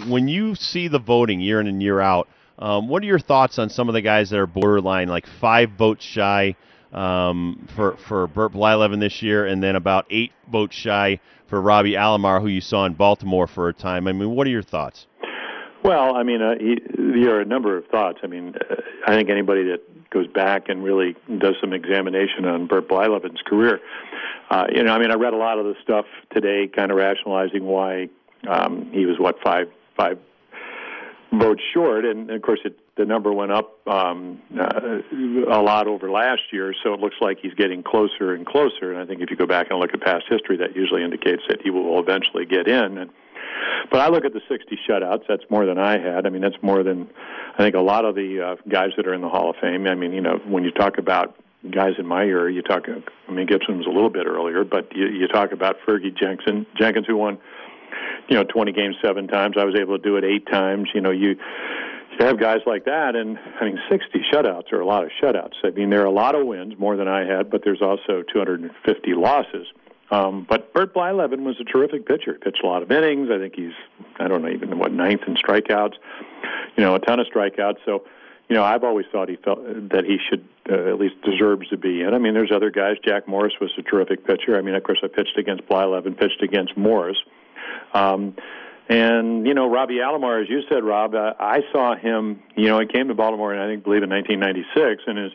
When you see the voting year in and year out, what are your thoughts on some of the guys that are borderline, like 5 votes shy for Burt Blyleven this year, and then about 8 votes shy for Robbie Alomar, who you saw in Baltimore for a time? I mean, what are your thoughts? Well, I mean, there are a number of thoughts. I mean, I think anybody that goes back and really does some examination on Burt Blyleven's career, I read a lot of the stuff today, kind of rationalizing why he was, five votes short, and of course the number went up a lot over last year, so it looks like he's getting closer and closer, and I think if you go back and look at past history, that usually indicates that he will eventually get in. But I look at the 60 shutouts. That's more than I had. I mean, that's more than I think a lot of the guys that are in the Hall of Fame. I mean, when you talk about guys in my era, Gibson was a little bit earlier, but you talk about Fergie Jenkins, who won 20 games 7 times. I was able to do it 8 times. You have guys like that, and 60 shutouts are a lot of shutouts. I mean, there are a lot of wins, more than I had, but there's also 250 losses. But Burt Blyleven was a terrific pitcher. He pitched a lot of innings. I think he's, ninth in strikeouts, a ton of strikeouts. So, I've always thought he felt that he should at least deserves to be in. I mean, there's other guys. Jack Morris was a terrific pitcher. I mean, of course, I pitched against Blyleven, pitched against Morris. Robbie Alomar, as you said, Rob, I saw him, he came to Baltimore, I believe in 1996. In his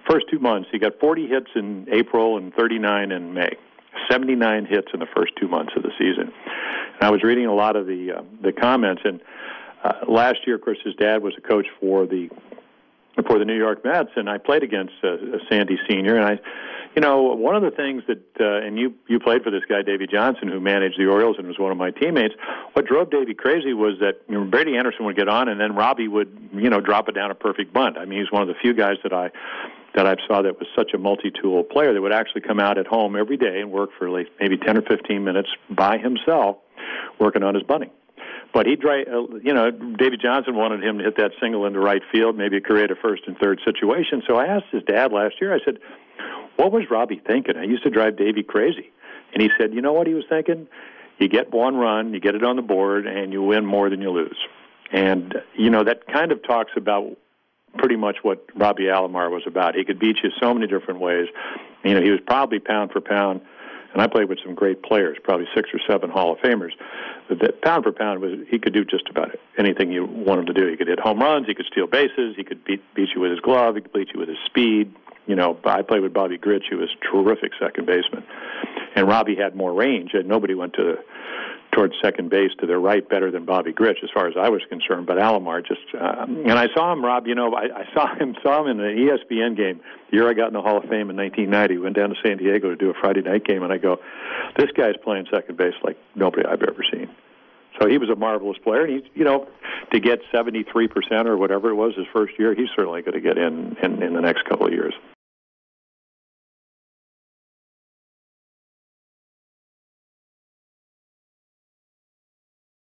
first 2 months, he got 40 hits in April and 39 in May. 79 hits in the first 2 months of the season. And I was reading a lot of the comments, and last year, of course, his dad was a coach for the New York Mets, and I played against Sandy Sr., and one of the things that, and you played for this guy, Davey Johnson, who managed the Orioles and was one of my teammates. What drove Davey crazy was that Brady Anderson would get on, and then Robbie would, drop it down a perfect bunt. I mean, he's one of the few guys that I saw that was such a multi-tool player that would actually come out at home every day and work for like maybe 10 or 15 minutes by himself working on his bunting. But David Johnson wanted him to hit that single into right field, maybe create a first and third situation. So I asked his dad last year, I said, what was Robbie thinking? I used to drive Davey crazy. And he said, you know what he was thinking? You get 1 run, you get it on the board, and you win more than you lose. And, that kind of talks about pretty much what Robbie Alomar was about. He could beat you so many different ways. He was probably pound for pound, and I played with some great players, probably 6 or 7 Hall of Famers. But pound for pound, he could do just about anything you want him to do. He could hit home runs, he could steal bases, he could beat you with his glove, he could beat you with his speed. I played with Bobby Grich, who was a terrific second baseman. And Robbie had more range, and nobody went towards second base to their right better than Bobby Grich, as far as I was concerned. But Alomar just, and I saw him, Rob. I saw him in the ESPN game the year I got in the Hall of Fame in 1990. We went down to San Diego to do a Friday night game, and I go, this guy's playing second base like nobody I've ever seen. So he was a marvelous player, and he, to get 73% or whatever it was his first year, he's certainly going to get in the next couple of years.